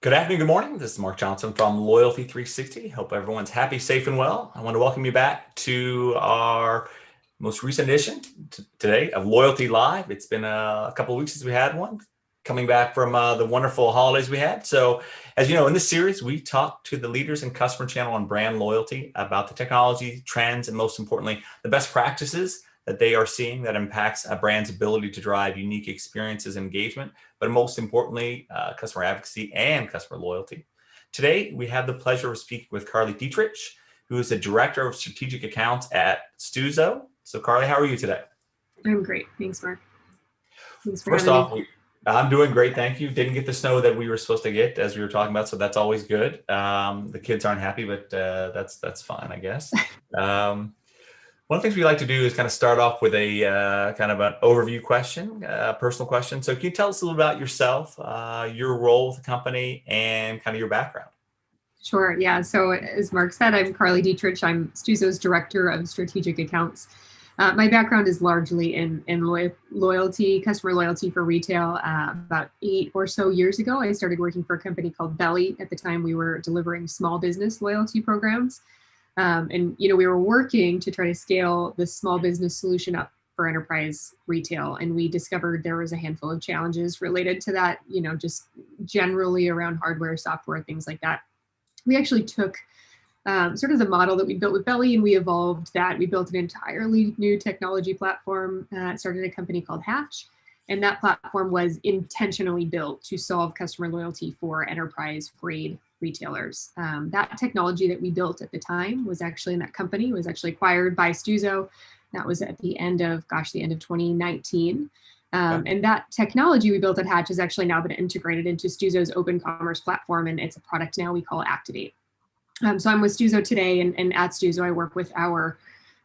Good afternoon, good morning. This is Mark Johnson from Loyalty 360. Hope everyone's happy, safe, and well. I want to welcome you back to our most recent edition today of Loyalty Live. It's been a couple of weeks since we had one, coming back from the wonderful holidays we had. So as you know, in this series, we talk to the leaders in customer channel and brand loyalty about the technology, trends, and most importantly, the best practices that they are seeing that impacts a brand's ability to drive unique experiences and engagement, but most importantly, customer advocacy and customer loyalty. Today, we have the pleasure of speaking with Carly Dietrich, who is the Director of Strategic Accounts at Stuzo. So Carly, how are you today? I'm great. Thanks, Mark. Thanks for First having off, me. I'm doing great, thank you. Didn't get the snow that we were supposed to get, as we were talking about, so that's always good. The kids aren't happy, but that's fine, I guess. One of the things we like to do is kind of start off with a kind of an overview question, personal question. So can you tell us a little about yourself, your role with the company, and kind of your background? Sure. Yeah. So as Mark said, I'm Carly Dietrich. I'm Stuzo's Director of Strategic Accounts. My background is largely in loyalty, customer loyalty for retail. About 8 or so years ago, I started working for a company called Belly. At the time, we were delivering small business loyalty programs. We were working to try to scale the small business solution up for enterprise retail. And we discovered there was a handful of challenges related to that, just generally around hardware, software, things like that. We actually took sort of the model that we built with Belly and we evolved that. We built an entirely new technology platform, started a company called Hatch. And that platform was intentionally built to solve customer loyalty for enterprise grade retailers. That technology that we built at the time was actually in that company, was actually acquired by Stuzo. That was at the end of 2019. And that technology we built at Hatch has actually now been integrated into Stuzo's open commerce platform, and it's a product now we call Activate. So I'm with Stuzo today, and at Stuzo I work with our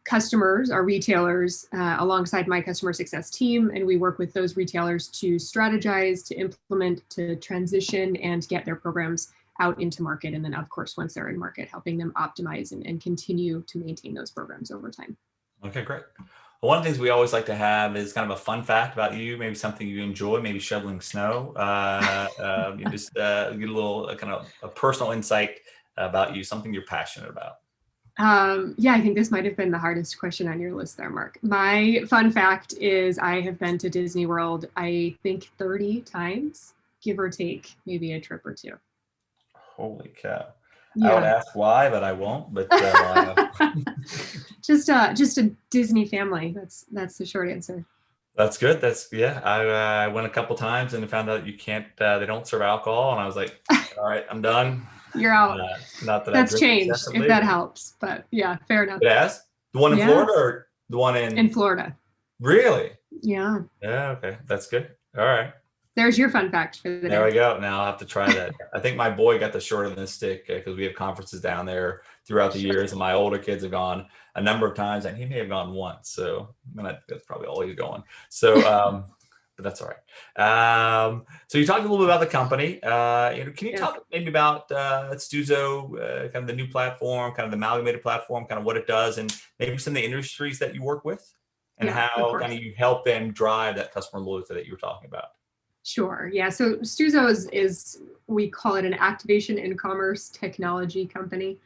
customers, our retailers, alongside my customer success team, and we work with those retailers to strategize, to implement, to transition, and get their programs out into market. And then, of course, once they're in market, helping them optimize and continue to maintain those programs over time. Okay, great. Well, one of the things we always like to have is kind of a fun fact about you, maybe something you enjoy, maybe shoveling snow. You just get a little kind of a personal insight about you, something you're passionate about. I think this might have been the hardest question on your list there, Mark. My fun fact is I have been to Disney World, I think 30 times, give or take, maybe a trip or two. Holy cow. Yeah. I would ask why, but I won't. But just a Disney family. That's the short answer. That's good. I went a couple times and found out you can't. They don't serve alcohol, and I was like, all right, I'm done. You're out. Not that that's changed. If that helps, but yeah, fair enough. It has? The one in Florida or the one in Florida? Really? Yeah. Yeah. Okay, that's good. All right. There's your fun fact for the day. There we go. Now I'll have to try that. I think my boy got the short end of the stick because we have conferences down there throughout the years, and my older kids have gone a number of times, and he may have gone once. So that's probably all he's going. So, but that's all right. So you talked a little bit about the company. Can you talk maybe about Stuzo, kind of the new platform, kind of the amalgamated platform, kind of what it does, and maybe some of the industries that you work with, and how kind of you help them drive that customer loyalty that you were talking about? Sure. Yeah. So Stuzo is we call it an activation and commerce technology company.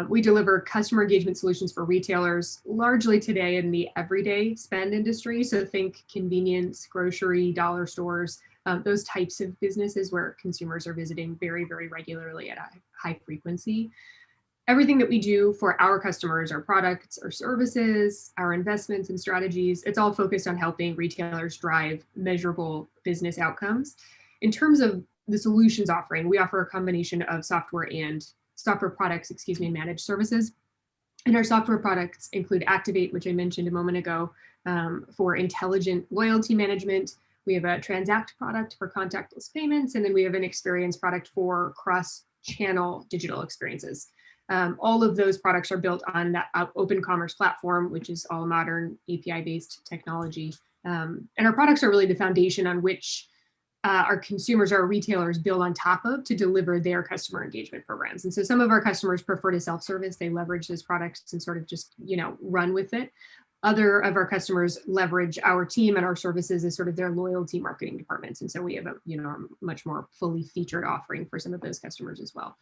We deliver customer engagement solutions for retailers, largely today in the everyday spend industry. So think convenience, grocery, dollar stores, those types of businesses where consumers are visiting very, very regularly at a high frequency. Everything that we do for our customers, our products, our services, our investments and strategies, it's all focused on helping retailers drive measurable business outcomes. In terms of the solutions offering, we offer a combination of software products, and managed services. And our software products include Activate, which I mentioned a moment ago, for intelligent loyalty management. We have a Transact product for contactless payments, and then we have an Experience product for cross-channel digital experiences. All of those products are built on that open commerce platform, which is all modern API-based technology. And our products are really the foundation on which our consumers, our retailers build on top of to deliver their customer engagement programs. And so some of our customers prefer to self-service. They leverage those products and sort of just, run with it. other of our customers leverage our team and our services as sort of their loyalty marketing departments. And so we have a, a much more fully featured offering for some of those customers as well.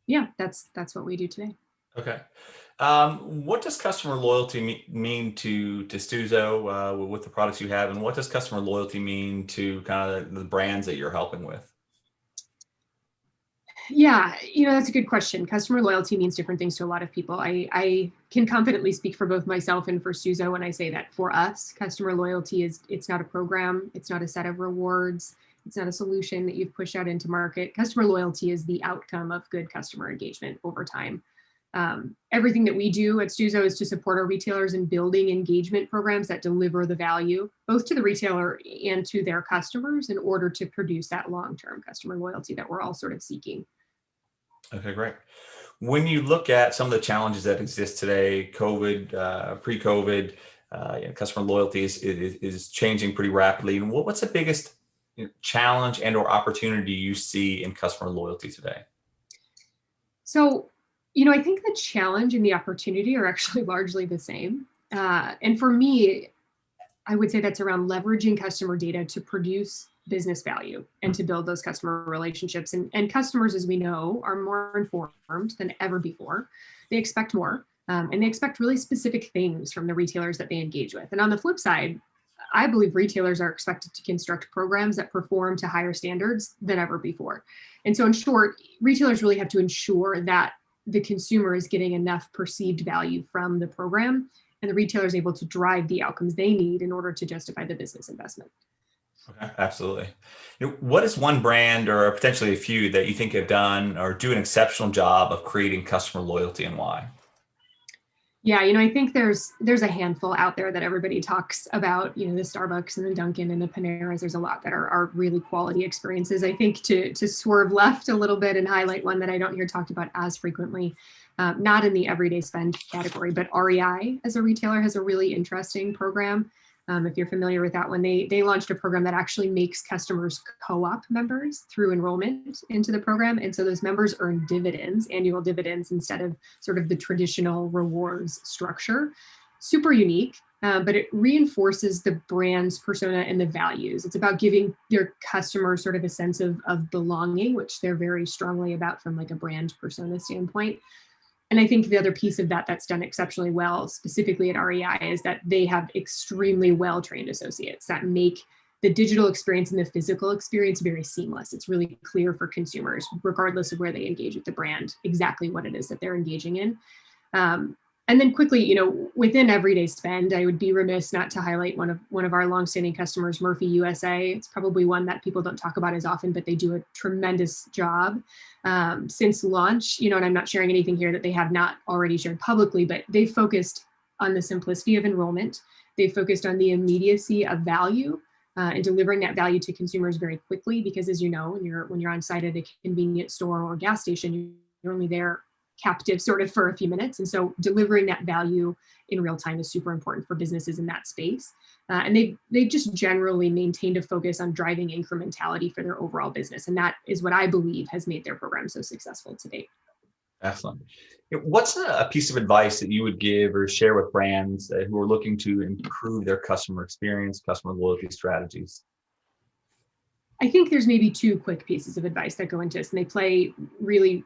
Yeah, that's what we do today. Okay. What does customer loyalty mean to Stuzo with the products you have, and what does customer loyalty mean to kind of the brands that you're helping with? Yeah, that's a good question. Customer loyalty means different things to a lot of people. I can confidently speak for both myself and for Stuzo when I say that for us, customer loyalty it's not a program, it's not a set of rewards, it's not a solution that you've pushed out into market. Customer loyalty is the outcome of good customer engagement over time. Everything that we do at Stuzo is to support our retailers in building engagement programs that deliver the value both to the retailer and to their customers in order to produce that long-term customer loyalty that we're all sort of seeking. Okay, great. When you look at some of the challenges that exist today, COVID, pre-COVID, customer loyalty is changing pretty rapidly. And what's the biggest challenge and or opportunity you see in customer loyalty today? So, I think the challenge and the opportunity are actually largely the same. And for me, I would say that's around leveraging customer data to produce business value and to build those customer relationships. And customers, as we know, are more informed than ever before. They expect more, and they expect really specific things from the retailers that they engage with. And on the flip side, I believe retailers are expected to construct programs that perform to higher standards than ever before. And so in short, retailers really have to ensure that the consumer is getting enough perceived value from the program, and the retailer is able to drive the outcomes they need in order to justify the business investment. Okay, absolutely. What is one brand or potentially a few that you think have done or do an exceptional job of creating customer loyalty, and why? Yeah, I think there's a handful out there that everybody talks about, the Starbucks and the Dunkin' and the Paneras. There's a lot that are really quality experiences. I think to swerve left a little bit and highlight one that I don't hear talked about as frequently, not in the everyday spend category, but REI as a retailer has a really interesting program. If you're familiar with that one, they launched a program that actually makes customers co-op members through enrollment into the program. And so those members earn dividends, annual dividends, instead of sort of the traditional rewards structure. Super unique, but it reinforces the brand's persona and the values. It's about giving their customers sort of a sense of belonging, which they're very strongly about from like a brand persona standpoint. And I think the other piece of that that's done exceptionally well, specifically at REI, is that they have extremely well-trained associates that make the digital experience and the physical experience very seamless. It's really clear for consumers, regardless of where they engage with the brand, exactly what it is that they're engaging in. And then quickly, within everyday spend, I would be remiss not to highlight one of our longstanding customers, Murphy USA. It's probably one that people don't talk about as often, but they do a tremendous job since launch. And I'm not sharing anything here that they have not already shared publicly, but they focused on the simplicity of enrollment. They focused on the immediacy of value and delivering that value to consumers very quickly. Because as you know, when you're on site at a convenience store or gas station, you're only there captive sort of for a few minutes. And so delivering that value in real time is super important for businesses in that space. And they've just generally maintained a focus on driving incrementality for their overall business. And that is what I believe has made their program so successful to date. Excellent. What's a piece of advice that you would give or share with brands who are looking to improve their customer experience, customer loyalty strategies? I think there's maybe two quick pieces of advice that go into this, and they play really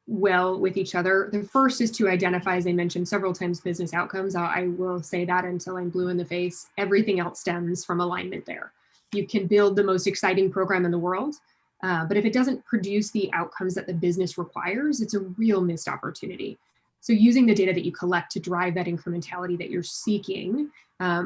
well with each other. The first is to identify, as I mentioned several times, business outcomes. I will say that until I'm blue in the face. Everything else stems from alignment there. You can build the most exciting program in the world, but if it doesn't produce the outcomes that the business requires, it's a real missed opportunity. So using the data that you collect to drive that incrementality that you're seeking,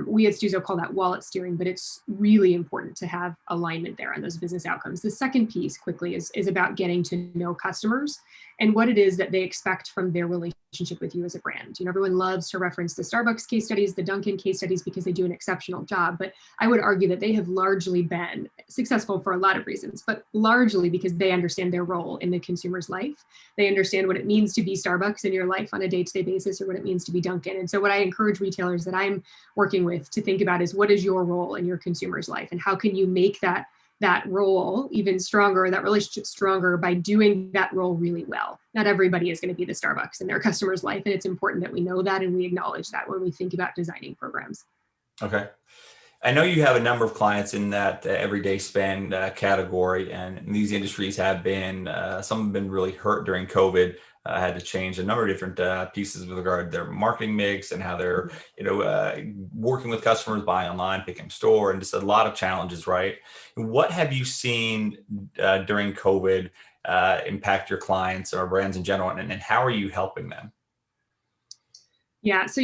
we at Stuzo call that wallet steering, but it's really important to have alignment there on those business outcomes. The second piece quickly is about getting to know customers and what it is that they expect from their relationship with you as a brand. Everyone loves to reference the Starbucks case studies, the Dunkin' case studies, because they do an exceptional job. But I would argue that they have largely been successful for a lot of reasons, but largely because they understand their role in the consumer's life. They understand what it means to be Starbucks in your life on a day-to-day basis, or what it means to be Dunkin'. And so what I encourage retailers that I'm working with to think about is, what is your role in your consumer's life, and how can you make that that role even stronger, that relationship stronger by doing that role really well. Not everybody is going to be the Starbucks in their customer's life. And it's important that we know that and we acknowledge that when we think about designing programs. Okay. I know you have a number of clients in that everyday spend category, and these industries have been, some have been really hurt during COVID. Had to change a number of different pieces with regard to their marketing mix and how they're, working with customers, buying online, picking up store, and just a lot of challenges, right? What have you seen during COVID impact your clients or brands in general, and how are you helping them? Yeah, so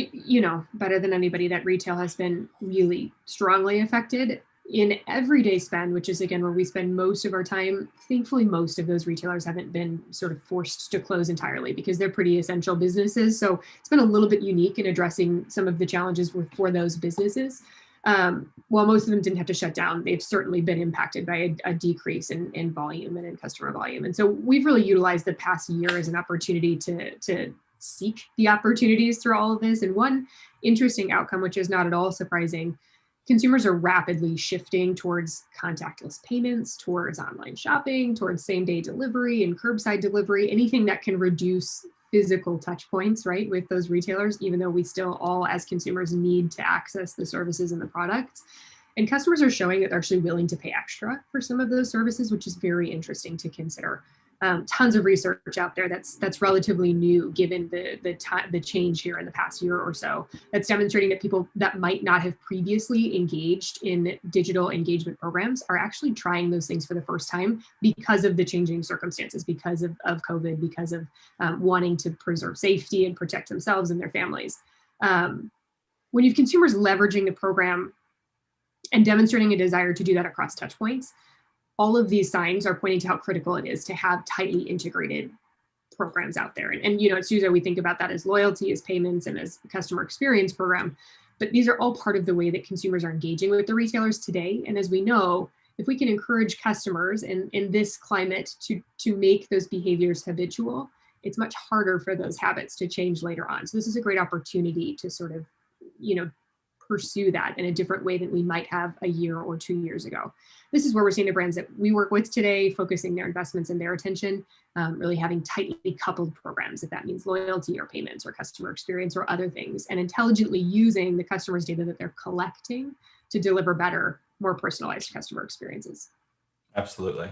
better than anybody that retail has been really strongly affected in everyday spend, which is again where we spend most of our time. Thankfully, most of those retailers haven't been sort of forced to close entirely because they're pretty essential businesses. So it's been a little bit unique in addressing some of the challenges for those businesses. While most of them didn't have to shut down, they've certainly been impacted by a decrease in volume and in customer volume. And so we've really utilized the past year as an opportunity to seek the opportunities through all of this. And one interesting outcome, which is not at all surprising, consumers are rapidly shifting towards contactless payments, towards online shopping, towards same-day delivery and curbside delivery, anything that can reduce physical touch points, right, with those retailers, even though we still all as consumers need to access the services and the products. And customers are showing that they're actually willing to pay extra for some of those services, which is very interesting to consider. Tons of research out there that's relatively new, given the change here in the past year or so, that's demonstrating that people that might not have previously engaged in digital engagement programs are actually trying those things for the first time because of the changing circumstances, because of COVID, because of wanting to preserve safety and protect themselves and their families. When you have consumers leveraging the program and demonstrating a desire to do that across touch points, all of these signs are pointing to how critical it is to have tightly integrated programs out there. And at Stuzo, we think about that as loyalty, as payments, and as customer experience program. But these are all part of the way that consumers are engaging with the retailers today. And as we know, if we can encourage customers in this climate to make those behaviors habitual, it's much harder for those habits to change later on. So this is a great opportunity to sort of, pursue that in a different way than we might have a year or 2 years ago. This is where we're seeing the brands that we work with today focusing their investments and their attention, really having tightly coupled programs, if that means loyalty or payments or customer experience or other things, and intelligently using the customers' data that they're collecting to deliver better, more personalized customer experiences. Absolutely.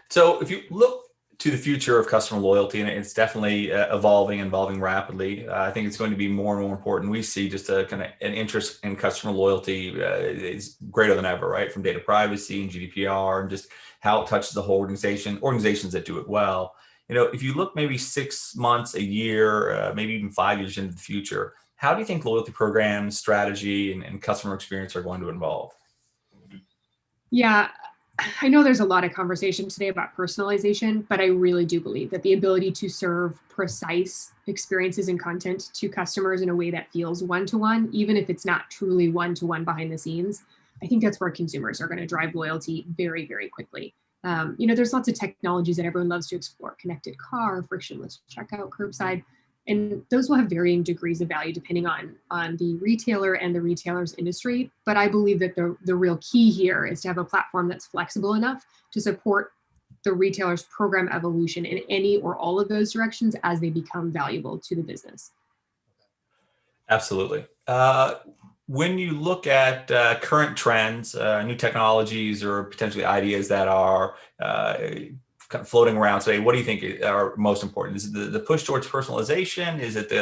So if you look to the future of customer loyalty, and it's definitely evolving rapidly. I think it's going to be more and more important. We see just a kind of an interest in customer loyalty is greater than ever, right? From data privacy and GDPR and just how it touches the whole organizations that do it well. If you look maybe 6 months, a year, maybe even 5 years into the future, how do you think loyalty programs, strategy, and customer experience are going to evolve? Yeah, I know there's a lot of conversation today about personalization, but I really do believe that the ability to serve precise experiences and content to customers in a way that feels one-to-one, even if it's not truly one-to-one behind the scenes, I think that's where consumers are going to drive loyalty very, very quickly. There's lots of technologies that everyone loves to explore: connected car, frictionless checkout, curbside. And those will have varying degrees of value depending on the retailer and the retailer's industry. But I believe that the real key here is to have a platform that's flexible enough to support the retailer's program evolution in any or all of those directions as they become valuable to the business. Absolutely. When you look at current trends, new technologies, or potentially ideas that are kind of floating around today, what do you think are most important? Is it the push towards personalization? Is it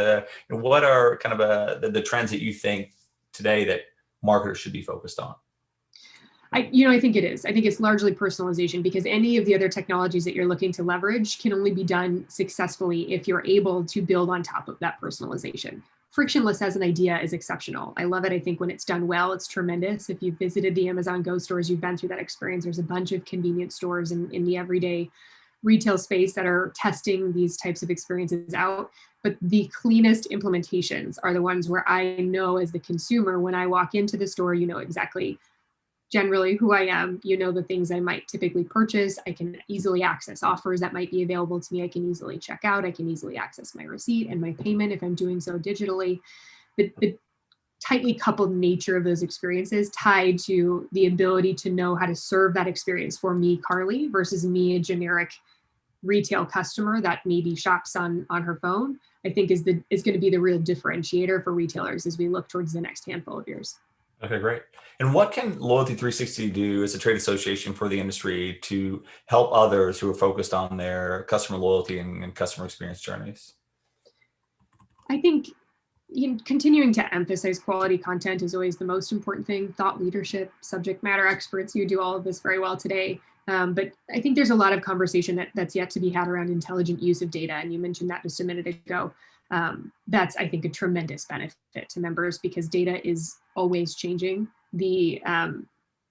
what are kind of the trends that you think today that marketers should be focused on? I think it is. I think it's largely personalization, because any of the other technologies that you're looking to leverage can only be done successfully if you're able to build on top of that personalization. Frictionless as an idea is exceptional. I love it. I think when it's done well, it's tremendous. If you've visited the Amazon Go stores, you've been through that experience. There's a bunch of convenience stores in the everyday retail space that are testing these types of experiences out. But the cleanest implementations are the ones where I know as the consumer, when I walk into the store, exactly generally who I am, the things I might typically purchase. I can easily access offers that might be available to me. I can easily check out. I can easily access my receipt and my payment if I'm doing so digitally. The tightly coupled nature of those experiences tied to the ability to know how to serve that experience for me, Carly, versus me, a generic retail customer that maybe shops on her phone, I think is going to be the real differentiator for retailers as we look towards the next handful of years. Okay, great. And what can Loyalty 360 do as a trade association for the industry to help others who are focused on their customer loyalty and customer experience journeys? I think continuing to emphasize quality content is always the most important thing. Thought leadership, subject matter experts, you do all of this very well today. But I think there's a lot of conversation that's yet to be had around intelligent use of data. And you mentioned that just a minute ago. That's, I think, a tremendous benefit to members because data is always changing. The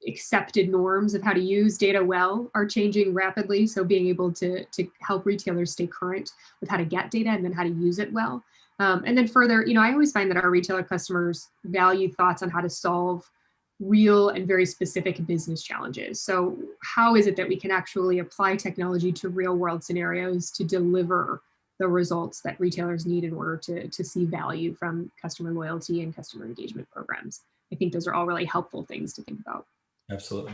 accepted norms of how to use data well are changing rapidly. So being able to help retailers stay current with how to get data and then how to use it well. And then further, I always find that our retailer customers value thoughts on how to solve real and very specific business challenges. So how is it that we can actually apply technology to real world scenarios to deliver the results that retailers need in order to see value from customer loyalty and customer engagement programs? I think those are all really helpful things to think about. Absolutely.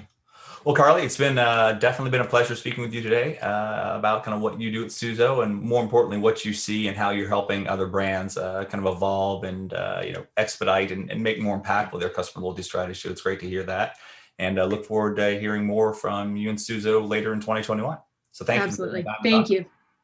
Well, Carly, it's been definitely been a pleasure speaking with you today about kind of what you do at Stuzo and more importantly, what you see and how you're helping other brands kind of evolve and expedite and make more impactful their customer loyalty strategy. So it's great to hear that, and look forward to hearing more from you and Stuzo later in 2021. So thank you. Absolutely. Thank you.